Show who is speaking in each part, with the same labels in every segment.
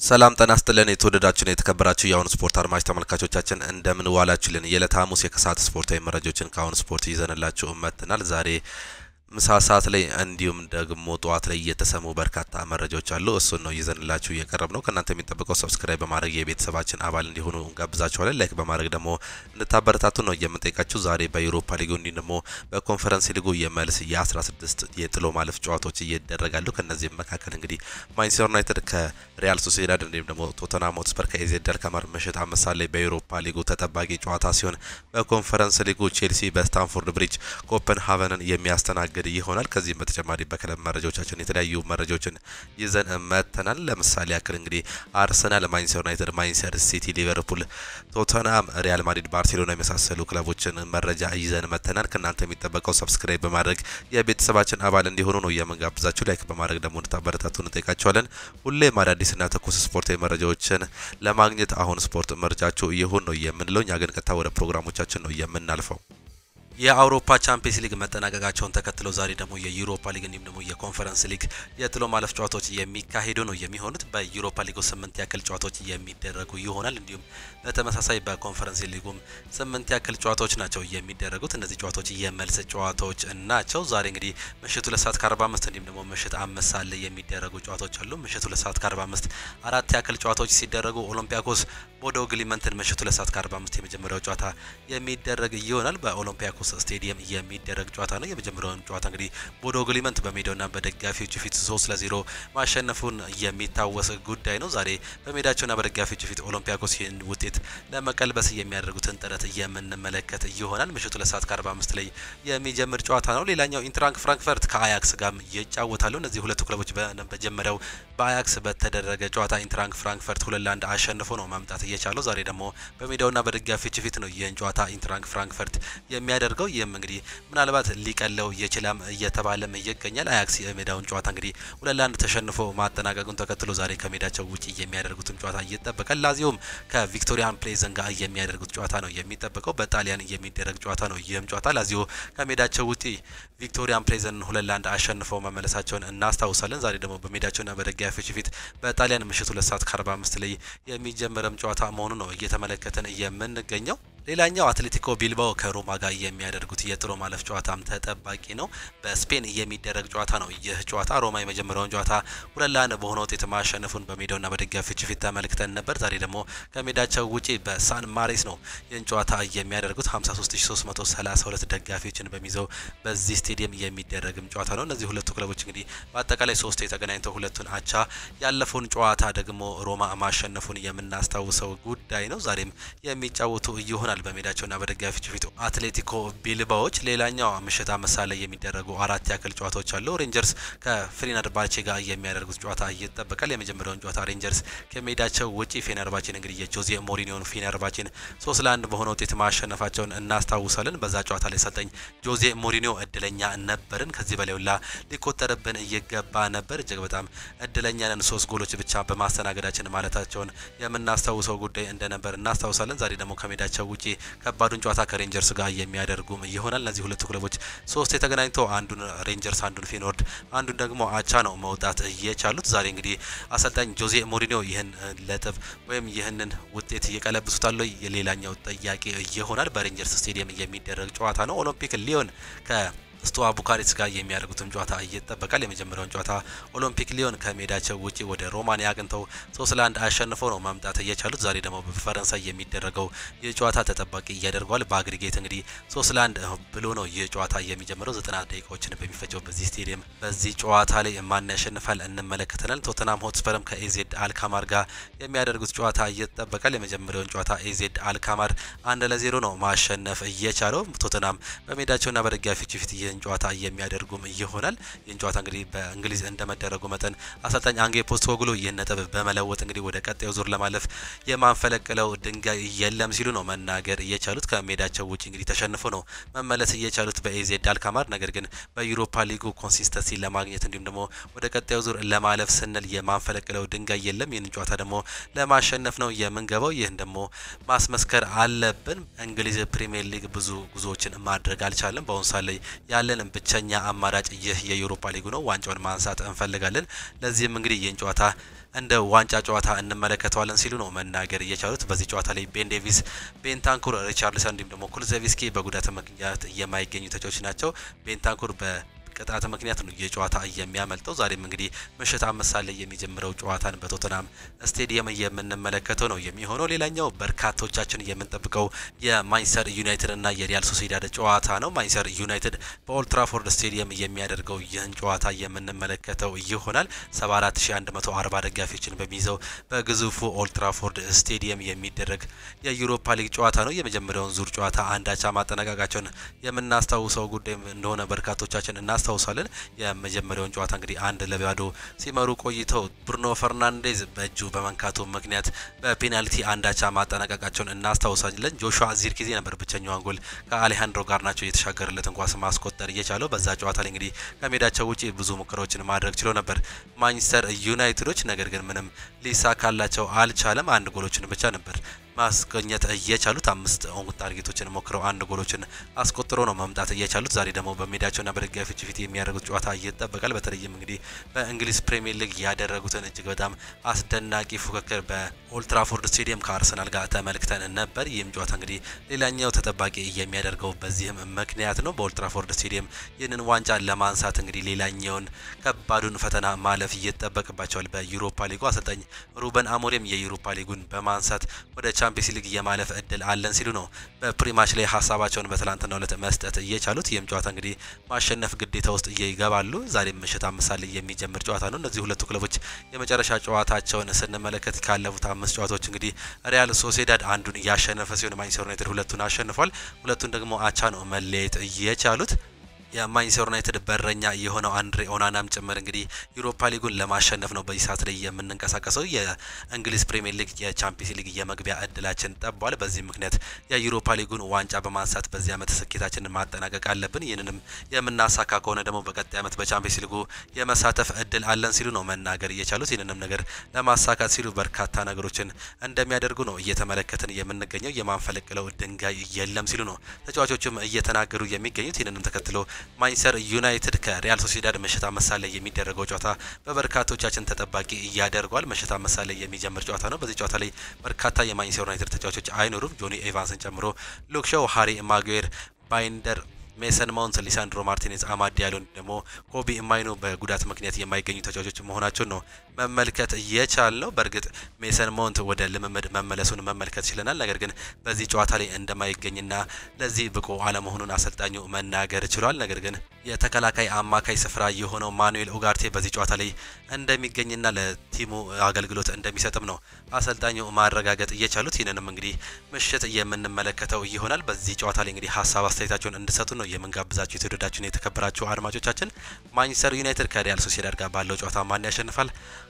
Speaker 1: ሰላም ጤና ይስጥልን የተወደዳችሁና የተከበራችሁ የአሁን ስፖርት አድማጭ ተመልካቾቻችን እንደምን ዋላችሁልን የዕለተ ሐሙስ የከሰዓት ስፖርታዊ መረጃዎችን ከአሁን ስፖርት ይዘንላችሁ መጥተናል። ዛሬ ምሳ ሰዓት ላይ እንዲሁም ደግሞ ጧት ላይ የተሰሙ በርካታ መረጃዎች አሉ። እሱን ነው ይዘንላችሁ የቀረብነው። ከናንተ የሚጠበቀው ሰብስክራይብ በማድረግ የቤተሰባችን አባል እንዲሆኑ እንጋብዛችኋለን። ላይክ በማድረግ ደግሞ እንድታበረታቱ ነው የምንጠይቃችሁ። ዛሬ በዩሮፓ ሊግ እንዲሁም ደግሞ በኮንፈረንስ ሊጉ የመልስ የ16 የጥሎ ማለፍ ጨዋታዎች ይደረጋሉ። ከነዚህም መካከል እንግዲህ ማንቸስተር ዩናይትድ ከሪያል ሶሲዳድ እንዲሁም ደግሞ ቶተንሃም ሆትስፐር ከኤዜድ አልካማር ምሽት 5 ሰዓት ላይ በዩሮፓ ሊጉ ተጠባቂ ጨዋታ ሲሆን በኮንፈረንስ ሊጉ ቼልሲ በስታንፎርድ ብሪጅ ኮፐንሃቨንን የሚያስተናግድ ይሆናል። ከዚህም በተጨማሪ በክለብ መረጃዎቻችን የተለያዩ መረጃዎችን ይዘን መተናል። ለምሳሌ ያክል እንግዲህ አርሰናል፣ ማንቸስተር ዩናይትድ፣ ማንቸስተር ሲቲ፣ ሊቨርፑል፣ ቶተንሃም፣ ሪያል ማድሪድ፣ ባርሴሎና የመሳሰሉ ክለቦችን መረጃ ይዘን መተናል። ከናንተ የሚጠበቀው ሰብስክራይብ በማድረግ የቤተሰባችን አባል እንዲሆኑ ነው የምንጋብዛችሁ። ላይክ በማድረግ ደግሞ እንድታበረታቱ እንጠይቃችኋለን። ሁሌም አዳዲስና ትኩስ ስፖርታዊ መረጃዎችን ለማግኘት አሁን ስፖርት ምርጫችሁ ይሁን ነው የምንለው። እኛ ግን ቀጥታ ወደ ፕሮግራሞቻችን ነው የምናልፈው። የአውሮፓ ቻምፒየንስ ሊግ መጠናቀቃቸውን ተከትሎ ዛሬ ደግሞ የዩሮፓ ሊግ እንዲሁም ደግሞ የኮንፈረንስ ሊግ የጥሎ ማለፍ ጨዋታዎች የሚካሄዱ ነው የሚሆኑት። በዩሮፓ ሊጉ 8 ያክል ጨዋታዎች የሚደረጉ ይሆናል። እንዲሁም በተመሳሳይ በኮንፈረንስ ሊጉም 8 ያክል ጨዋታዎች ናቸው የሚደረጉት። እነዚህ ጨዋታዎች የመልስ ጨዋታዎች ናቸው። ዛሬ እንግዲህ ምሽቱ 2 ሰዓት ከ45 እንዲሁም ደግሞ ምሽት 5 ሰዓት ላይ የሚደረጉ ጨዋታዎች አሉ። ምሽቱ 2 ሰዓት ከ45 አራት ያክል ጨዋታዎች ሲደረጉ ኦሎምፒያኮስ ቦዶ ግሊመንትን ምሽቱ 2 ሰዓት ከ45 የመጀመሪያው ጨዋታ የሚደረግ ይሆናል። በኦሎምፒያኮስ ስቴዲየም የሚደረግ ጨዋታ ነው። የመጀመሪያውን ጨዋታ እንግዲህ ቦዶ ግሊመንት በሜዳውና በደጋፊዎቹ ፊት 3-0 ማሸነፉን የሚታወስ ጉዳይ ነው። ዛሬ በሜዳቸውና በደጋፊዎቹ ፊት ኦሎምፒያኮስ ይህን ውጤት ለመቀልበስ የሚያደርጉትን ጥረት የምንመለከት ይሆናል። ምሽቱ 2 ሰዓት ከ45 ላይ የሚጀምር ጨዋታ ነው። ሌላኛው ኢንትራንክ ፍራንክፈርት ከአያክስ ጋር ይጫወታሉ። እነዚህ ሁለቱ ክለቦች በመጀመሪያው በአያክስ በተደረገ ጨዋታ ኢንትራንክ ፍራንክፈርት 2-1 አሸንፎ ነው ማምጣት እየቻለው። ዛሬ ደግሞ በሜዳውና በደጋፊዎቹ ፊት ነው ይህን ጨዋታ ኢንትራንክ ፍራንክፈርት የሚያደርገው። ይህም እንግዲህ ምናልባት ሊቀለው ይችላል እየተባለም ይገኛል። አያክስ የሜዳውን ጨዋታ እንግዲህ 2-1 ተሸንፎ ማጠናቀቁን ተከትሎ ዛሬ ከሜዳቸው ውጪ የሚያደርጉትን ጨዋታ ይጠበቃል። ላዚዮም ከቪክቶሪያን ፕሌዘን ጋር የሚያደርጉት ጨዋታ ነው የሚጠበቀው። በጣሊያን የሚደረግ ጨዋታ ነው። ይህም ጨዋታ ላዚዮ ከሜዳቸው ውጪ ቪክቶሪያን ፕሌዘን 2-1 አሸንፈው መመለሳቸውን እናስታውሳለን። ዛሬ ደግሞ በሜዳቸውና በደጋፊዎች ፊት በጣሊያን ምሽት 2 ሰዓት ከ45 ላይ የሚጀመረም ጨዋታ መሆኑ ነው እየተመለከተን የምንገኘው። ሌላኛው አትሌቲኮ ቢልባኦ ከሮማ ጋር የሚያደርጉት የጥሎ ማለፍ ጨዋታም ተጠባቂ ነው። በስፔን የሚደረግ ጨዋታ ነው። ይህ ጨዋታ ሮማ የመጀመሪያውን ጨዋታ 2-1 በሆነ ውጤት ማሸነፉን በሜዳውና በደጋፊዎች ፊት ተመልክተን ነበር። ዛሬ ደግሞ ከሜዳቸው ውጪ በሳን ማሬስ ነው ይህን ጨዋታ የሚያደርጉት። 53332 ደጋፊዎችን በሚይዘው በዚህ ስቴዲየም የሚደረግም ጨዋታ ነው። እነዚህ ሁለቱ ክለቦች እንግዲህ በአጠቃላይ 3 የተገናኝተው ሁለቱን አቻ ያለፈውን ጨዋታ ደግሞ ሮማ ማሸነፉን የምናስታውሰው ጉዳይ ነው። ዛሬም የሚጫወቱ ይሆናል በሜዳቸውና በደጋፊዎች ፊት አትሌቲኮ ቢልባዎች። ሌላኛው ምሽት 5 ሰዓት ላይ የሚደረጉ 4 ያክል ጨዋታዎች አሉ። ሬንጀርስ ከፌነርባቼ ጋር የሚያደርጉት ጨዋታ ይጠበቃል። የመጀመሪያውን ጨዋታ ሬንጀርስ ከሜዳቸው ውጪ ፌነርባቼን እንግዲህ የጆዜ ሞሪኒዮን ፌነርባቼን 3-1 በሆነ ውጤት ማሸነፋቸውን እናስታውሳለን። በዛ ጨዋታ ላይ ሰልጣኝ ጆዜ ሞሪኒዮ እድለኛ ነበርን፣ ከዚህ በላይ ሁላ ሊቆጠርብን ይገባ ነበር፣ እጅግ በጣም እድለኛ ነን፣ 3 ጎሎች ብቻ በማስተናገዳችን ማለታቸውን የምናስታውሰው ጉዳይ እንደነበር እናስታውሳለን። ዛሬ ደግሞ ከሜዳቸው ውጪ ከባዱን ጨዋታ ከሬንጀርስ ጋር የሚያደርጉም ይሆናል። እነዚህ ሁለቱ ክለቦች 3 የተገናኝተው አንዱን ሬንጀርስ አንዱን ፌኖርድ አንዱን ደግሞ አቻ ነው መውጣት የቻሉት። ዛሬ እንግዲህ አሰልጣኝ ጆዜ ሞሪኒዮ ይህን ለጥብ ወይም ይህንን ውጤት እየቀለብሱታል የሌላኛው ጥያቄ ይሆናል። በሬንጀርስ ስቴዲየም የሚደረግ ጨዋታ ነው። ኦሎምፒክ ሊዮን ስቶዋ ቡካሬስት ጋር የሚያደርጉትም ጨዋታ ይጠበቃል። የመጀመሪያውን ጨዋታ ኦሎምፒክ ሊዮን ከሜዳቸው ውጪ ወደ ሮማኒያ አቅንተው 3-1 አሸንፈው ነው ማምጣት የቻሉት። ዛሬ ደግሞ በፈረንሳይ የሚደረገው ይህ ጨዋታ ተጠባቂ ያደርገዋል። በአግሪጌት እንግዲህ 3-1 ብሎ ነው ይህ ጨዋታ የሚጀምረው። 90 ደቂቃዎችን በሚፈጀው በዚህ ስቴዲየም በዚህ ጨዋታ ላይ ማን ያሸንፋል እንመለከተናል። ቶተንሃም ሆትስፐርም ከኤዜድ አልካማር ጋር የሚያደርጉት ጨዋታ ይጠበቃል። የመጀመሪያውን ጨዋታ ኤዜድ አልካማር 1-0 ነው ማሸነፍ እየቻለው። ቶተንሃም በሜዳቸውና በደጋፊዎች ፊት ጨዋታ የሚያደርጉም ይሆናል። ይህን ጨዋታ እንግዲህ በእንግሊዝ እንደመደረጉ መጠን አሰልጣኝ አንጌ ፖስቴኮግሉ ይህን ነጥብ በመለወጥ እንግዲህ ወደ ቀጣዩ ዙር ለማለፍ የማንፈለቅለው ድንጋይ የለም ሲሉ ነው መናገር እየቻሉት። ከሜዳቸው ውጪ እንግዲህ ተሸንፈው ነው መመለስ እየቻሉት በኤዜድ አልካማር። ነገር ግን በዩሮፓ ሊጉ ኮንሲስተንሲ ለማግኘት እንዲሁም ደግሞ ወደ ቀጣዩ ዙር ለማለፍ ስንል የማንፈለቅለው ድንጋይ የለም። ይህን ጨዋታ ደግሞ ለማሸነፍ ነው የምንገባው። ይህን ደግሞ ማስመስከር አለብን። እንግሊዝ ፕሪሚየር ሊግ ብዙ ጉዞዎችን ማድረግ አልቻለም። በአሁኑ ሰዓት ላይ ያለንን ብቸኛ አማራጭ ይህ የዩሮፓ ሊግ ነው። ዋንጫውን ማንሳት እንፈልጋለን። ለዚህም እንግዲህ ይህን ጨዋታ እንደ ዋንጫ ጨዋታ እንመለከተዋለን ሲሉ ነው መናገር እየቻሉት። በዚህ ጨዋታ ላይ ቤን ዴቪስ፣ ቤንታንኩር፣ ሪቻርልሰን እንዲሁም ደግሞ ኩሉዜቪስኪ በጉዳት ምክንያት የማይገኙ ተጫዋቾች ናቸው። ቤንታንኩር ቅጣት ምክንያት ነው የጨዋታ የሚያመልጠው። ዛሬም እንግዲህ ምሽት 5 ሰዓት ላይ የሚጀምረው ጨዋታን በቶተናም ስቴዲየም የምንመለከተው ነው የሚሆነው። ሌላኛው በርካቶቻችን የምንጠብቀው የማንቸስተር ዩናይትድ እና የሪያል ሶሲዳድ ጨዋታ ነው። ማንቸስተር ዩናይትድ በኦልድ ትራፎርድ ስቴዲየም የሚያደርገው ይህን ጨዋታ የምንመለከተው ይሆናል። 74140 ደጋፊዎችን በሚይዘው በግዙፉ ኦልድ ትራፎርድ ስቴዲየም የሚደረግ የዩሮፓ ሊግ ጨዋታ ነው። የመጀመሪያውን ዙር ጨዋታ አንዳቻ ማጠናቀቃቸውን የምናስታውሰው ጉዳይ እንደሆነ በርካቶቻችን እናስታውሳለን። የመጀመሪያውን ጨዋታ እንግዲህ 1-0 ሲመሩ ቆይተው ብሩኖ ፈርናንዴዝ በእጁ በመንካቱ ምክንያት በፔናልቲ አንዳቻ ማጠናቀቃቸውን እናስታውሳለን። ጆሹዋ ዚርክዜ ነበር ብቸኛውን ጎል ከአሌሃንድሮ ጋርናቾ የተሻገረለትን ኳስ ማስቆጠር እየቻለው። በዛ ጨዋታ ላይ እንግዲህ ከሜዳቸው ውጪ ብዙ ሙከራዎችን ማድረግ ችሎ ነበር ማንቸስተር ዩናይትዶች፣ ነገር ግን ምንም ሊሳካላቸው አልቻለም። 1 ጎሎችን ብቻ ነበር ማስገኘት እየቻሉት። 5 ኦን ታርጌቶችን ሞክረው 1 ጎሎችን አስቆጥሮ ነው መምጣት እየቻሉት። ዛሬ ደግሞ በሜዳቸውና በደጋፊዎች ፊት የሚያደርጉት ጨዋታ ይጠበቃል። በተለይም እንግዲህ በእንግሊዝ ፕሪሚየር ሊግ ያደረጉትን እጅግ በጣም አስደናቂ ፉክክር በኦልድ ትራፎርድ ስቴዲየም ከአርሰናል ጋር ተመልክተን ነበር። ይህም ጨዋታ እንግዲህ ሌላኛው ተጠባቂ የሚያደርገው በዚህም ምክንያት ነው። በኦልድ ትራፎርድ ስቴዲየም ይህንን ዋንጫ ለማንሳት እንግዲህ ሌላኛውን ከባዱን ፈተና ማለፍ ይጠበቅባቸዋል። በዩሮፓ ሊጉ አሰልጣኝ ሩበን አሞሪም የዩሮፓ ሊጉን በማንሳት ወደ ቻምፒየንስ ሊግ የማለፍ እድል አለን ሲሉ ነው በፕሪማች ላይ ሀሳባቸውን በትላንትናው ዕለት መስጠት እየቻሉት። ይህም ጨዋታ እንግዲህ ማሸነፍ ግዴታ ውስጥ ይገባሉ። ዛሬም ምሽት 5 ሰዓት ላይ የሚጀምር ጨዋታ ነው። እነዚህ ሁለቱ ክለቦች የመጨረሻ ጨዋታቸውን ስንመለከት ካለፉት 5 ጨዋታዎች እንግዲህ ሪያል ሶሲዳድ አንዱን ያሸነፈ ሲሆን ማንቸስተር ዩናይትድ ሁለቱን አሸንፏል። ሁለቱን ደግሞ አቻ ነው መለየት እየቻሉት። የማንቸስተር ዩናይትድ በረኛ የሆነው አንድሬ ኦናናም ጭምር እንግዲህ ዩሮፓ ሊጉን ለማሸነፍ ነው በዚህ ሰዓት ላይ የምንንቀሳቀሰው። የእንግሊዝ ፕሪሚየር ሊግ የቻምፒየንስ ሊግ የመግቢያ እድላችን ጠቧል። በዚህ ምክንያት የዩሮፓ ሊጉን ዋንጫ በማንሳት በዚህ ዓመት ስኬታችንን ማጠናቀቅ አለብን። ይህንንም የምናሳካ ከሆነ ደግሞ በቀጣይ ዓመት በቻምፒየንስ ሊጉ የመሳተፍ እድል አለን ሲሉ ነው መናገር እየቻሉት። ይህንንም ነገር ለማሳካት ሲሉ በርካታ ነገሮችን እንደሚያደርጉ ነው እየተመለከትን የምንገኘው። የማንፈለቅለው ድንጋይ የለም ሲሉ ነው ተጫዋቾችም እየተናገሩ የሚገኙት። ይህንንም ተከትሎ ማንቸስተር ዩናይትድ ከሪያል ሶሲዳድ ምሽት 5 ሰዓት ላይ የሚደረገው ጨዋታ በበርካቶቻችን ተጠባቂ ያደርገዋል። ምሽት 5 ሰዓት ላይ የሚጀምር ጨዋታ ነው። በዚህ ጨዋታ ላይ በርካታ የማንቸስተር ዩናይትድ ተጫዋቾች አይኖሩም። ጆኒ ኤቫንስን ጨምሮ ሉክ ሾው፣ ሃሪ ማጉዌር፣ ባይንደር፣ ሜሰን ማውንት፣ ሊሳንድሮ ማርቲኔዝ፣ አማድ ዲያሎ ደግሞ ኮቢ ማይኖ በጉዳት ምክንያት የማይገኙ ተጫዋቾች መሆናቸውን ነው መመልከት እየቻልነው። በእርግጥ ሜሰን ማውንት ወደ ልምምድ መመለሱን መመልከት ችለናል። ነገር ግን በዚህ ጨዋታ ላይ እንደማይገኝና ለዚህ ብቁ አለመሆኑን አሰልጣኙ መናገር ችሏል። ነገር ግን የተከላካይ አማካይ ስፍራ የሆነው ማኑኤል ኡጋርቴ በዚህ ጨዋታ ላይ እንደሚገኝና ለቲሙ አገልግሎት እንደሚሰጥም ነው አሰልጣኙ ማረጋገጥ እየቻሉት። ይህንንም እንግዲህ ምሽት የምንመለከተው ይሆናል። በዚህ ጨዋታ ላይ እንግዲህ ሀሳብ አስተያየታቸውን እንድሰጡ ነው የምንጋብዛችሁ። የተወደዳችሁና የተከበራችሁ አድማጮቻችን ማንቸስተር ዩናይትድ ከሪያል ሶሲዳድ ጋር ባለው ጨዋታ ማን ያሸንፋል?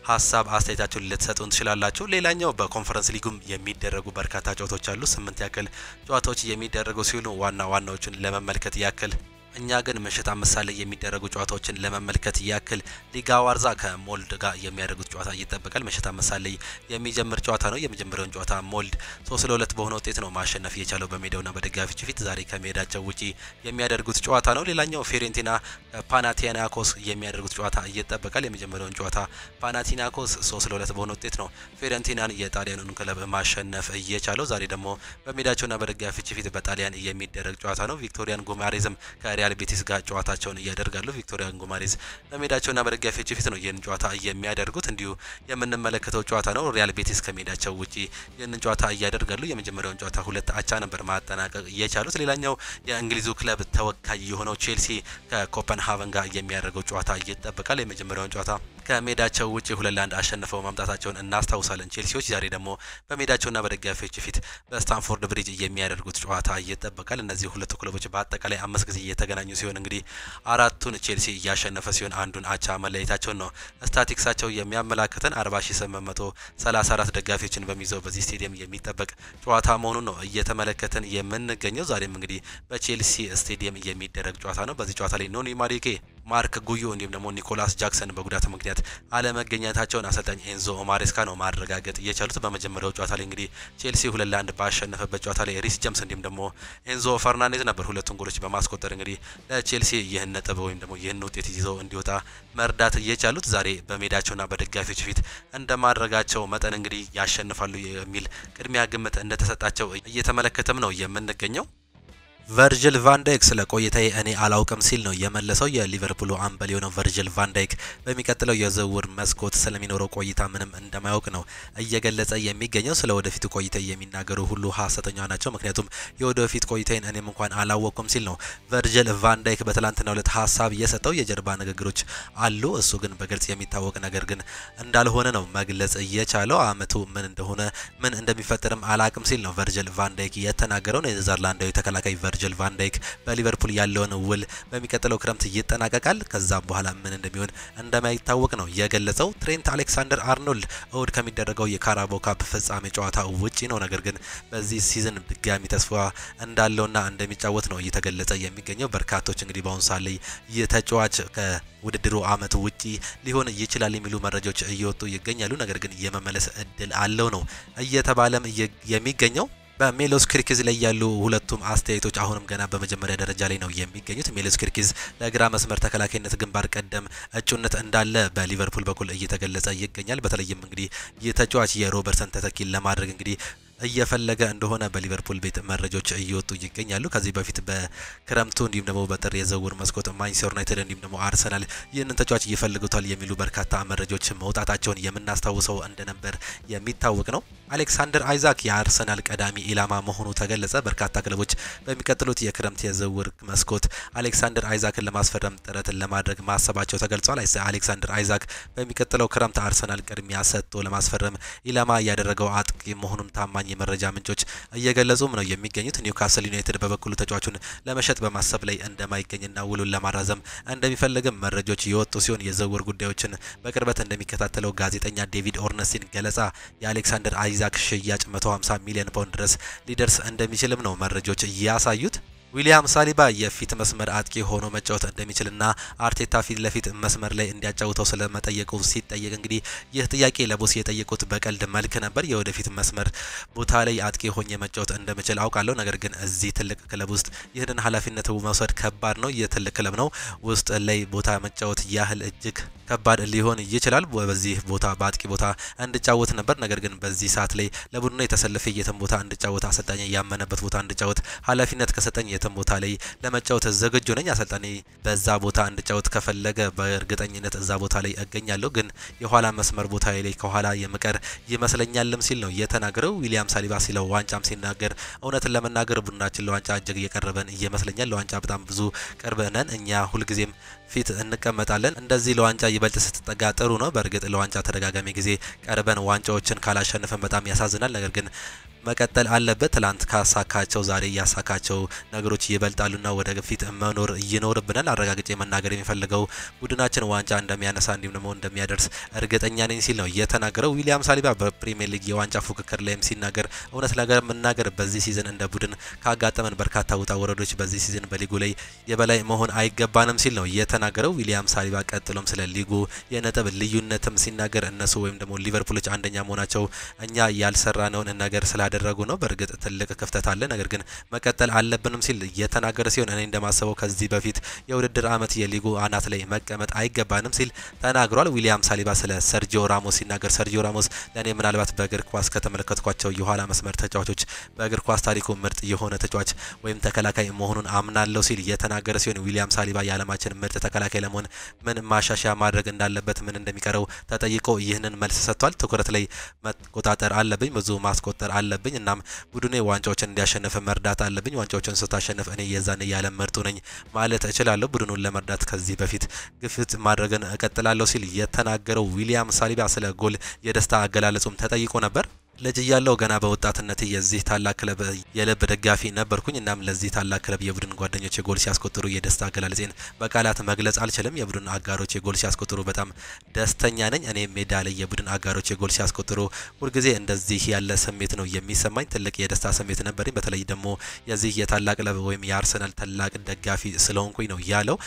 Speaker 1: ሀሳብ አስተያየታችሁን ልትሰጡን ትችላላችሁ። ሌላኛው በኮንፈረንስ ሊጉም የሚደረጉ በርካታ ጨዋታዎች አሉ። 8 ያክል ጨዋታዎች የሚደረጉ ሲሆኑ ዋናዎቹን ለመመልከት ያክል እኛ ግን ምሽት 5 ሰዓት ላይ የሚደረጉ ጨዋታዎችን ለመመልከት ያክል ሊጋ ዋርዛ ከሞልድ ጋር የሚያደርጉት ጨዋታ ይጠበቃል። ምሽት 5 ሰዓት ላይ የሚጀምር ጨዋታ ነው። የመጀመሪያውን ጨዋታ ሞልድ 3-2 በሆነ ውጤት ነው ማሸነፍ የቻለው በሜዳውና በደጋፊዎች ፊት። ዛሬ ከሜዳቸው ውጪ የሚያደርጉት ጨዋታ ነው። ሌላኛው ፊዮሬንቲና ፓናቲናኮስ የሚያደርጉት ጨዋታ ይጠበቃል። የመጀመሪያውን ጨዋታ ፓናቲናኮስ 3-2 በሆነ ውጤት ነው ፊዮሬንቲናን የጣሊያኑን ክለብ ማሸነፍ የቻለው። ዛሬ ደግሞ በሜዳቸውና በደጋፊዎች ፊት በጣሊያን የሚደረግ ጨዋታ ነው። ቪክቶሪያን ጉማሬዝም ሪያል ቤቲስ ጋር ጨዋታቸውን ያደርጋሉ። ቪክቶሪያን ጉማሬዝ በሜዳቸውና በደጋፊዎች ፊት ነው ይህን ጨዋታ የሚያደርጉት። እንዲሁ የምንመለከተው ጨዋታ ነው። ሪያል ቤቲስ ከሜዳቸው ውጪ ይህንን ጨዋታ ያደርጋሉ። የመጀመሪያውን ጨዋታ 2 አቻ ነበር ማጠናቀቅ የቻሉት። ሌላኛው የእንግሊዙ ክለብ ተወካይ የሆነው ቼልሲ ከኮፐንሃቨን ጋር የሚያደርገው ጨዋታ ይጠበቃል። የመጀመሪያውን ጨዋታ ከሜዳቸው ውጪ 2-1 አሸንፈው ማምጣታቸውን እናስታውሳለን። ቼልሲዎች ዛሬ ደግሞ በሜዳቸውና በደጋፊዎች ፊት በስታንፎርድ ብሪጅ የሚያደርጉት ጨዋታ ይጠበቃል። እነዚህ ሁለቱ ክለቦች በአጠቃላይ 5 ጊዜ የተገናኙ ሲሆን እንግዲህ 4ቱን ቼልሲ እያሸነፈ ሲሆን አንዱን አቻ መለየታቸውን ነው ስታቲክሳቸው የሚያመላክተን። 40834 ደጋፊዎችን በሚይዘው በዚህ ስቴዲየም የሚጠበቅ ጨዋታ መሆኑን ነው እየተመለከተን የምንገኘው። ዛሬም እንግዲህ በቼልሲ ስቴዲየም የሚደረግ ጨዋታ ነው። በዚህ ጨዋታ ላይ ኖኒ ማዱኬ ማርክ ጉዮ እንዲሁም ደግሞ ኒኮላስ ጃክሰን በጉዳት ምክንያት አለመገኘታቸውን አሰልጣኝ ኤንዞ ማሬስካ ነው ማረጋገጥ የቻሉት። በመጀመሪያው ጨዋታ ላይ እንግዲህ ቼልሲ 2-1 ባሸነፈበት ጨዋታ ላይ ሪስ ጀምስ እንዲሁም ደግሞ ኤንዞ ፈርናንዴዝ ነበር ሁለቱን ጎሎች በማስቆጠር እንግዲህ ለቼልሲ ይህን ነጥብ ወይም ደግሞ ይህን ውጤት ይዘው እንዲወጣ መርዳት የቻሉት። ዛሬ በሜዳቸውና በደጋፊዎች ፊት እንደማድረጋቸው መጠን እንግዲህ ያሸንፋሉ የሚል ቅድሚያ ግምት እንደተሰጣቸው እየተመለከተም ነው የምንገኘው። ቨርጅል ቫን ዳይክ ስለ ቆይታዬ እኔ አላውቅም ሲል ነው የመለሰው። የሊቨርፑሉ አምበል የሆነው ቨርጅል ቫን ዳይክ በሚቀጥለው የዝውውር መስኮት ስለሚኖረው ቆይታ ምንም እንደማያውቅ ነው እየገለጸ የሚገኘው። ስለ ወደፊቱ ቆይታ የሚናገሩ ሁሉ ሐሰተኛ ናቸው፣ ምክንያቱም የወደፊት ቆይታዬን እኔም እንኳን አላወቅኩም ሲል ነው ቨርጅል ቫን ዳይክ በትላንትናው ዕለት ሀሳብ የሰጠው። የጀርባ ንግግሮች አሉ፣ እሱ ግን በግልጽ የሚታወቅ ነገር ግን እንዳልሆነ ነው መግለጽ እየቻለው። አመቱ ምን እንደሆነ ምን እንደሚፈጠርም አላቅም ሲል ነው ቨርጅል ቫን ዳይክ የተናገረው። ኔዘርላንዳዊ ተከላካይ ቨርጅል ቫን ዳይክ በሊቨርፑል ያለውን ውል በሚቀጥለው ክረምት ይጠናቀቃል። ከዛም በኋላ ምን እንደሚሆን እንደማይታወቅ ነው የገለጸው። ትሬንት አሌክሳንደር አርኖልድ እሁድ ከሚደረገው የካራባኦ ካፕ ፍጻሜ ጨዋታ ውጪ ነው። ነገር ግን በዚህ ሲዝን ድጋሚ ተስፋ እንዳለውና እንደሚጫወት ነው እየተገለጸ የሚገኘው። በርካቶች እንግዲህ በአሁኑ ሰዓት ላይ የተጫዋች ከውድድሩ አመት ውጪ ሊሆን ይችላል የሚሉ መረጃዎች እየወጡ ይገኛሉ። ነገር ግን የመመለስ እድል አለው ነው እየተባለም የሚገኘው። በሜሎስ ክሪኪዝ ላይ ያሉ ሁለቱም አስተያየቶች አሁንም ገና በመጀመሪያ ደረጃ ላይ ነው የሚገኙት። ሜሎስ ክሪኪዝ ለግራ መስመር ተከላካይነት ግንባር ቀደም እጩነት እንዳለ በሊቨርፑል በኩል እየተገለጸ ይገኛል። በተለይም እንግዲህ የተጫዋች የሮበርትሰን ተተኪን ለማድረግ እንግዲህ እየፈለገ እንደሆነ በሊቨርፑል ቤት መረጃዎች እየወጡ ይገኛሉ። ከዚህ በፊት በክረምቱ እንዲሁም ደግሞ በጥር የዝውውር መስኮት ማንቸስተር ዩናይትድ እንዲሁም ደግሞ አርሰናል ይህንን ተጫዋች ይፈልጉታል የሚሉ በርካታ መረጃዎች መውጣታቸውን የምናስታውሰው እንደነበር የሚታወቅ ነው። አሌክሳንደር አይዛክ የአርሰናል ቀዳሚ ኢላማ መሆኑ ተገለጸ። በርካታ ክለቦች በሚቀጥሉት የክረምት የዝውውር መስኮት አሌክሳንደር አይዛክን ለማስፈረም ጥረትን ለማድረግ ማሰባቸው ተገልጿል። አሌክሳንደር አይዛክ በሚቀጥለው ክረምት አርሰናል ቅድሚያ ሰጥቶ ለማስፈረም ኢላማ ያደረገው አጥቂ መሆኑን ታማኝ የመረጃ ምንጮች እየገለጹም ነው የሚገኙት። ኒውካስል ዩናይትድ በበኩሉ ተጫዋቹን ለመሸጥ በማሰብ ላይ እንደማይገኝና ውሉን ለማራዘም እንደሚፈልግም መረጃዎች የወጡ ሲሆን የዝውውር ጉዳዮችን በቅርበት እንደሚከታተለው ጋዜጠኛ ዴቪድ ኦርነስቲን ገለጻ የአሌክሳንደር አይዛክ ሽያጭ 150 ሚሊዮን ፓውንድ ድረስ ሊደርስ እንደሚችልም ነው መረጃዎች እያሳዩት። ዊሊያም ሳሊባ የፊት መስመር አጥቂ ሆኖ መጫወት እንደሚችልና አርቴታ ፊት ለፊት መስመር ላይ እንዲያጫውተው ስለመጠየቁ ሲጠየቅ እንግዲህ ይህ ጥያቄ ለቦስ የጠየቁት በቀልድ መልክ ነበር። የወደፊት መስመር ቦታ ላይ አጥቂ ሆኜ መጫወት እንደምችል አውቃለሁ፣ ነገር ግን እዚህ ትልቅ ክለብ ውስጥ ይህንን ኃላፊነት መውሰድ ከባድ ነው። የትልቅ ክለብ ነው ውስጥ ላይ ቦታ መጫወት ያህል እጅግ ከባድ ሊሆን ይችላል። በዚህ ቦታ በአጥቂ ቦታ እንድጫወት ነበር፣ ነገር ግን በዚህ ሰዓት ላይ ለቡድኑ የተሰለፈ የትም ቦታ እንድጫወት አሰልጣኝ ያመነበት ቦታ እንድጫወት ኃላፊነት ከሰጠኝ የትም ቦታ ላይ ለመጫወት ዝግጁ ነኝ። አሰልጣኝ በዛ ቦታ እንድጫወት ከፈለገ በእርግጠኝነት እዛ ቦታ ላይ እገኛለሁ፣ ግን የኋላ መስመር ቦታ ላይ ከኋላ የምቀር ይመስለኛልም ሲል ነው የተናገረው። ዊሊያም ሳሊባ ሲለው ዋንጫም ሲናገር እውነትን ለመናገር ቡድናችን ለዋንጫ እጅግ እየቀረበን ይመስለኛል። ለዋንጫ በጣም ብዙ ቅርብ ነን። እኛ ሁልጊዜም ፊት እንቀመጣለን። እንደዚህ ለዋንጫ ይበልጥ ስትጠጋ ጥሩ ነው። በእርግጥ ለዋንጫ ተደጋጋሚ ጊዜ ቀርበን ዋንጫዎችን ካላሸነፈን በጣም ያሳዝናል። ነገር ግን መቀጠል አለበት። ትላንት ካሳካቸው ዛሬ ያሳካቸው ነገሮች ይበልጣሉና ወደ ፊት መኖር ይኖርብናል። አረጋግጬ መናገር የሚፈልገው ቡድናችን ዋንጫ እንደሚያነሳ እንዲሁም ደግሞ እንደሚያደርስ እርግጠኛ ነኝ ሲል ነው የተናገረው። ዊሊያም ሳሊባ በፕሪሚየር ሊግ የዋንጫ ፉክክር ላይም ሲናገር እውነት ነገር መናገር በዚህ ሲዝን እንደ ቡድን ካጋጠመን በርካታ ውጣ ወረዶች በዚህ ሲዝን በሊጉ ላይ የበላይ መሆን አይገባንም ሲል ነው የተናገረው ዊሊያም ሳሊባ። ቀጥሎም ስለ ሊጉ የነጥብ ልዩነትም ሲናገር እነሱ ወይም ደግሞ ሊቨርፑሎች አንደኛ መሆናቸው እኛ ያልሰራነውን ነገር ስላደረጉ ነው። በእርግጥ ትልቅ ክፍተት አለ፣ ነገር ግን መቀጠል አለብንም ሲል የተናገረ ሲሆን እኔ እንደማስበው ከዚህ በፊት የውድድር አመት የሊጉ አናት ላይ መቀመጥ አይገባንም ሲል ተናግሯል። ዊሊያም ሳሊባ ስለ ሰርጂዮ ራሞስ ሲናገር ሰርጂዮ ራሞስ ለእኔ ምናልባት በእግር ኳስ ከተመለከትኳቸው የኋላ መስመር ተጫዋቾች በእግር ኳስ ታሪኩ ምርጥ የሆነ ተጫዋች ወይም ተከላካይ መሆኑን አምናለሁ ሲል የተናገረ ሲሆን ዊሊያም ሳሊባ የዓለማችን ምርጥ ተከላካይ ለመሆን ምን ማሻሻያ ማድረግ እንዳለበት ምን እንደሚቀረው ተጠይቆ ይህንን መልስ ሰጥቷል። ትኩረት ላይ መቆጣጠር አለብኝ፣ ብዙ ማስቆጠር አለብኝ፣ እናም ቡድኔ ዋንጫዎችን እንዲያሸንፍ መርዳት አለብኝ። ዋንጫዎችን ስታሸንፍ እኔ የዛን የዓለም ምርጡ ነኝ ማለት እችላለሁ። ቡድኑን ለመርዳት ከዚህ በፊት ግፊት ማድረግን እቀጥላለሁ ሲል የተናገረው ዊሊያም ሳሊባ ስለ ጎል የደስታ አገላለጹም ተጠይቆ ነበር። ልጅ እያለሁ ገና በወጣትነት የዚህ ታላቅ ክለብ የልብ ደጋፊ ነበርኩኝ። እናም ለዚህ ታላቅ ክለብ የቡድን ጓደኞች ጎል ሲያስቆጥሩ የደስታ አገላለጼን በቃላት መግለጽ አልችልም። የቡድን አጋሮች ጎል ሲያስቆጥሩ በጣም ደስተኛ ነኝ። እኔ ሜዳ ላይ የቡድን አጋሮች ጎል ሲያስቆጥሩ ሁልጊዜ እንደዚህ ያለ ስሜት ነው የሚሰማኝ። ትልቅ የደስታ ስሜት ነበርኝ። በተለይ ደግሞ የዚህ የታላቅ ክለብ ወይም የአርሰናል ታላቅ ደጋፊ ስለሆንኩኝ ነው ያለው።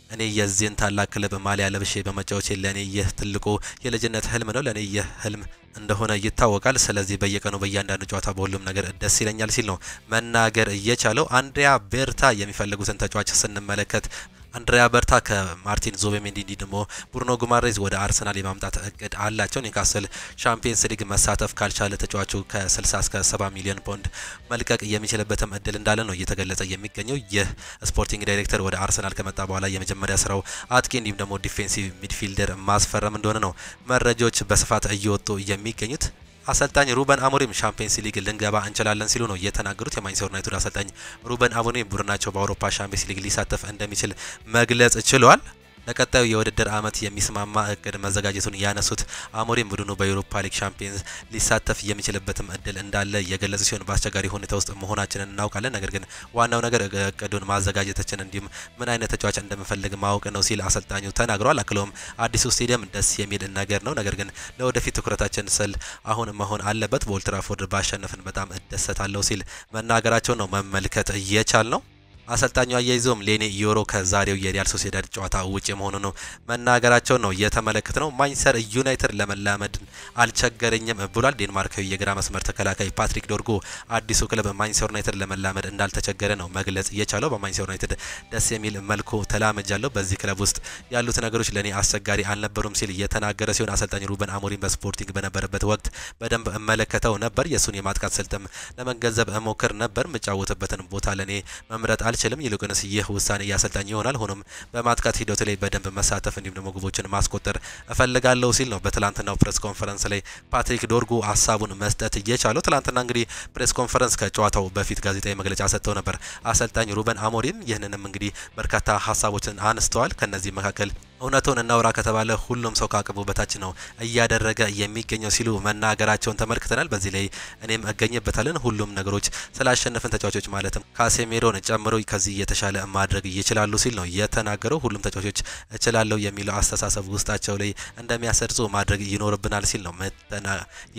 Speaker 1: እኔ የዚህን ታላቅ ክለብ ማሊያ ለብሼ በመጫወቴ ለኔ ይህ ትልቁ የልጅነት ህልም ነው። ለኔ ይህ ህልም እንደሆነ ይታወቃል። ስለዚህ በየቀኑ በእያንዳንዱ ጨዋታ በሁሉም ነገር ደስ ይለኛል ሲል ነው መናገር እየቻለው። አንድሪያ ቤርታ የሚፈልጉትን ተጫዋች ስንመለከት አንድሪያ ቤርታ ከማርቲን ዙቢሜንዲ ደግሞ ብሩኖ ጉማሬዝ ወደ አርሰናል የማምጣት እቅድ አላቸው። ኒውካስል ቻምፒየንስ ሊግ መሳተፍ ካልቻለ ተጫዋቹ ከ60 እስከ 70 ሚሊዮን ፓውንድ መልቀቅ የሚችልበትም እድል እንዳለ ነው እየተገለጸ የሚገኘው። ይህ ስፖርቲንግ ዳይሬክተር ወደ አርሰናል ከመጣ በኋላ የመጀመሪያ ስራው አጥቂ እንዲሁም ደግሞ ዲፌንሲቭ ሚድፊልደር ማስፈረም እንደሆነ ነው መረጃዎች በስፋት እየወጡ የሚገኙት። አሰልጣኝ ሩበን አሞሪም ቻምፒየንስ ሊግ ልንገባ እንችላለን ሲሉ ነው የተናገሩት። የማንቸስተር ዩናይትድ አሰልጣኝ ሩበን አሞሪም ቡድናቸው በአውሮፓ ቻምፒየንስ ሊግ ሊሳተፍ እንደሚችል መግለጽ ችሏል። ለቀጣዩ የውድድር ዓመት የሚስማማ እቅድ መዘጋጀቱን ያነሱት አሞሪም ቡድኑ በዩሮፓ ሊግ ቻምፒየንስ ሊሳተፍ የሚችልበትም እድል እንዳለ የገለጹ ሲሆን በአስቸጋሪ ሁኔታ ውስጥ መሆናችንን እናውቃለን፣ ነገር ግን ዋናው ነገር እቅዱን ማዘጋጀታችን እንዲሁም ምን አይነት ተጫዋች እንደምፈልግ ማወቅ ነው ሲል አሰልጣኙ ተናግረዋል። አክለውም አዲሱ ስቴዲየም ደስ የሚል ነገር ነው፣ ነገር ግን ለወደፊት ትኩረታችን ስል አሁን መሆን አለበት። በኦልድ ትራፎርድ ባሸነፍን በጣም እደሰታለሁ ሲል መናገራቸው ነው መመልከት እየቻል ነው። አሰልጣኙ አያይዘውም ሌኒ ዮሮ ከዛሬው የሪያል ሶሲዳድ ጨዋታ ውጪ መሆኑ ነው መናገራቸው ነው የተመለከተ ነው። ማንቸስተር ዩናይትድ ለመላመድ አልቸገረኝም ብሏል። ዴንማርካዊ የግራ መስመር ተከላካይ ፓትሪክ ዶርጉ አዲሱ ክለብ ማንቸስተር ዩናይትድ ለመላመድ እንዳልተቸገረ ነው መግለጽ የቻለው። በማንቸስተር ዩናይትድ ደስ የሚል መልኩ ተላምጃለሁ፣ በዚህ ክለብ ውስጥ ያሉት ነገሮች ለኔ አስቸጋሪ አልነበሩም ሲል የተናገረ ሲሆን አሰልጣኝ ሩበን አሞሪም በስፖርቲንግ በነበረበት ወቅት በደንብ እመለከተው ነበር፣ የሱን የማጥቃት ስልትም ለመገንዘብ እሞክር ነበር፣ የምጫወትበትን ቦታ ለኔ መምረጥ አልችልም፣ ይልቁንስ ይህ ውሳኔ ያሰልጣኝ ይሆናል። ሆኖም በማጥቃት ሂደቱ ላይ በደንብ መሳተፍ እንዲሁም ደግሞ ግቦችን ማስቆጠር እፈልጋለሁ ሲል ነው በትላንትናው ፕሬስ ኮንፈረንስ ላይ ፓትሪክ ዶርጉ ሀሳቡን መስጠት እየቻለው። ትላንትና እንግዲህ ፕሬስ ኮንፈረንስ ከጨዋታው በፊት ጋዜጣዊ መግለጫ ሰጥተው ነበር አሰልጣኝ ሩበን አሞሪም። ይህንንም እንግዲህ በርካታ ሀሳቦችን አንስተዋል። ከነዚህ መካከል እውነቱን እናውራ ከተባለ ሁሉም ሰው ከአቅሙ በታች ነው እያደረገ የሚገኘው ሲሉ መናገራቸውን ተመልክተናል። በዚህ ላይ እኔም እገኝበታለን። ሁሉም ነገሮች ስላሸነፍን ተጫዋቾች ማለትም ካሴሜሮን ጨምሮ ከዚህ የተሻለ ማድረግ ይችላሉ ሲል ነው የተናገረው። ሁሉም ተጫዋቾች እችላለሁ የሚለው አስተሳሰብ ውስጣቸው ላይ እንደሚያሰርጹ ማድረግ ይኖርብናል ሲል ነው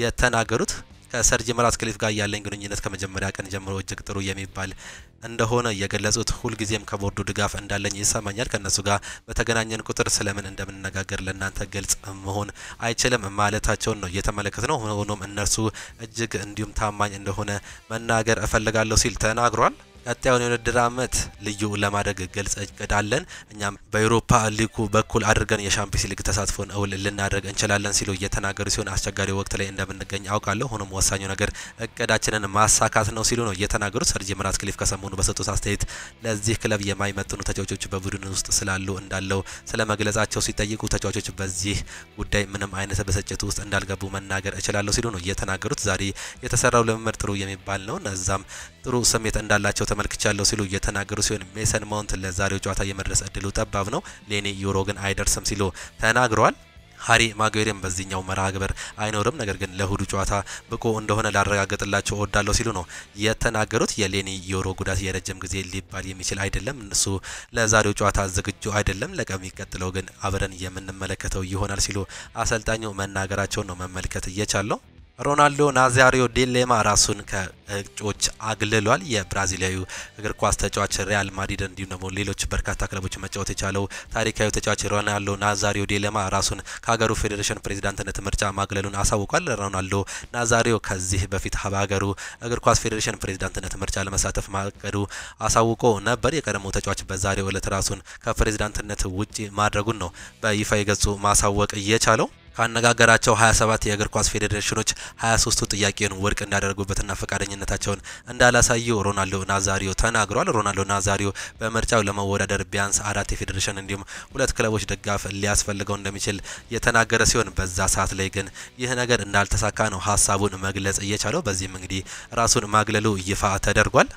Speaker 1: የተናገሩት። ከሰር ጂም ራትክሊፍ ጋር ያለኝ ግንኙነት ከመጀመሪያ ቀን ጀምሮ እጅግ ጥሩ የሚባል እንደሆነ የገለጹት ሁልጊዜም ከቦርዱ ድጋፍ እንዳለኝ ይሰማኛል። ከነሱ ጋር በተገናኘን ቁጥር ስለምን እንደምንነጋገር ለእናንተ ግልጽ መሆን አይችልም ማለታቸውን ነው የተመለከትነው። ሆኖም እነርሱ እጅግ እንዲሁም ታማኝ እንደሆነ መናገር እፈልጋለሁ ሲል ተናግሯል። ቀጣዩን የውድድር ዓመት ልዩ ለማድረግ ግልጽ እቅድ አለን። እኛም በአውሮፓ ሊጉ በኩል አድርገን የሻምፒየንስ ሊግ ተሳትፎን እውን ልናደርግ እንችላለን ሲሉ እየተናገሩ ሲሆን አስቸጋሪ ወቅት ላይ እንደምንገኝ አውቃለሁ። ሆኖም ወሳኙ ነገር እቅዳችንን ማሳካት ነው ሲሉ ነው የተናገሩት። ሰር ጂም ራትክሊፍ ከሰሞኑ በሰጡት አስተያየት ለዚህ ክለብ የማይመጥኑ ተጫዋቾች በቡድን ውስጥ ስላሉ እንዳለው ስለ መግለጻቸው ሲጠይቁ ተጫዋቾች በዚህ ጉዳይ ምንም አይነት በስጭት ውስጥ እንዳልገቡ መናገር እችላለሁ ሲሉ ነው የተናገሩት። ዛሬ የተሰራው ልምምድ ጥሩ የሚባል ነው፣ እዛም ጥሩ ስሜት እንዳላቸው ተመልክቻለሁ ሲሉ እየተናገሩ ሲሆን ሜሰን ማውንት ለዛሬው ጨዋታ የመድረስ እድሉ ጠባብ ነው፣ ሌኒ ዮሮ ግን አይደርስም ሲሉ ተናግረዋል። ሃሪ ማጓየርም በዚህኛው መርሃ ግብር አይኖርም፣ ነገር ግን ለእሁዱ ጨዋታ ብቁ እንደሆነ ላረጋግጥላቸው እወዳለሁ ሲሉ ነው የተናገሩት። የሌኒ ዮሮ ጉዳት የረጅም ጊዜ ሊባል የሚችል አይደለም፣ እነሱ ለዛሬው ጨዋታ ዝግጁ አይደለም፣ ለሚቀጥለው ግን አብረን የምንመለከተው ይሆናል ሲሉ አሰልጣኙ መናገራቸውን ነው መመልከት እየቻለው። ሮናልዶ ናዛሪዮ ዲሌማ ራሱን ከእጩዎች አግልሏል። የብራዚላዊ እግር ኳስ ተጫዋች ሪያል ማድሪድ እንዲሁም ደግሞ ሌሎች በርካታ ክለቦች መጫወት የቻለው ታሪካዊ ተጫዋች ሮናልዶ ናዛሪዮ ዲሌማ ራሱን ከሀገሩ ፌዴሬሽን ፕሬዚዳንትነት ምርጫ ማግለሉን አሳውቋል። ሮናልዶ ናዛሪዮ ከዚህ በፊት በሀገሩ እግር ኳስ ፌዴሬሽን ፕሬዚዳንትነት ምርጫ ለመሳተፍ ማቀዱ አሳውቆ ነበር። የቀድሞው ተጫዋች በዛሬው ዕለት ራሱን ከፕሬዚዳንትነት ውጪ ማድረጉን ነው በይፋ የገጹ ማሳወቅ እየቻለው። ካነጋገራቸው 27 የእግር ኳስ ፌዴሬሽኖች 23ቱ ጥያቄውን ውድቅ እንዳደረጉበትና ፈቃደኝነታቸውን እንዳላሳዩ ሮናልዶ ናዛሪዮ ተናግሯል። ሮናልዶ ናዛሪዮ በምርጫው ለመወዳደር ቢያንስ 4 የፌዴሬሽን እንዲሁም 2 ክለቦች ድጋፍ ሊያስፈልገው እንደሚችል የተናገረ ሲሆን በዛ ሰዓት ላይ ግን ይህ ነገር እንዳልተሳካ ነው ሀሳቡን መግለጽ እየቻለው። በዚህም እንግዲህ ራሱን ማግለሉ ይፋ ተደርጓል።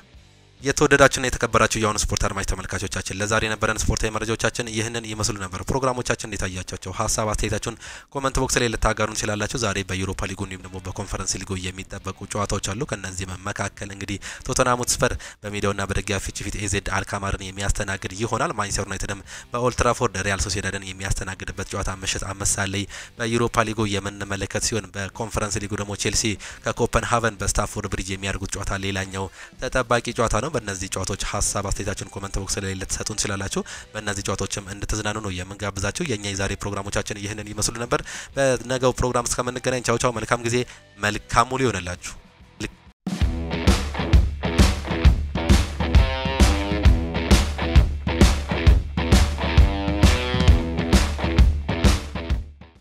Speaker 1: የተወደዳችሁና የተከበራችሁ የአሁኑ ስፖርት አድማጭ ተመልካቾቻችን ለዛሬ የነበረን ስፖርታዊ መረጃዎቻችን ይህንን ይመስሉ ነበር። ፕሮግራሞቻችን እንዴት አያቻቸው? ሀሳብ አስተያየታችሁን ኮሜንት ቦክስ ላይ ልታጋሩን ትችላላችሁ። ዛሬ በዩሮፓ ሊጉ እንዲሁም ደግሞ በኮንፈረንስ ሊጉ የሚጠበቁ ጨዋታዎች አሉ። ከነዚህ መካከል እንግዲህ ቶተንሃም ሆትስፐር በሜዳውና በደጋፊዎች ፊት ኤዜድ አልካማርን የሚያስተናግድ ይሆናል። ማንቸስተር ዩናይትድም በኦልድ ትራፎርድ ሪያል ሶሲዳድን የሚያስተናግድበት ጨዋታ ምሽት 5 ሰዓት ላይ በዩሮፓ ሊጉ የምንመለከት ሲሆን በኮንፈረንስ ሊጉ ደግሞ ቼልሲ ከኮፐንሃቨን በስታንፎርድ ብሪጅ የሚያደርጉት ጨዋታ ሌላኛው ተጠባቂ ጨዋታ ነው። በእነዚህ ጨዋታዎች ሀሳብ አስተያየታችሁን ኮሜንት ቦክስ ላይ ልትሰጡን ትችላላችሁ። በእነዚህ ጨዋታዎችም እንድትዝናኑ ነው የምንጋብዛችሁ። የኛ የዛሬ ፕሮግራሞቻችን ይህንን ይመስሉ ነበር። በነገው ፕሮግራም እስከምንገናኝ ቻው ቻው። መልካም ጊዜ፣ መልካም ሙሉ ይሆንላችሁ።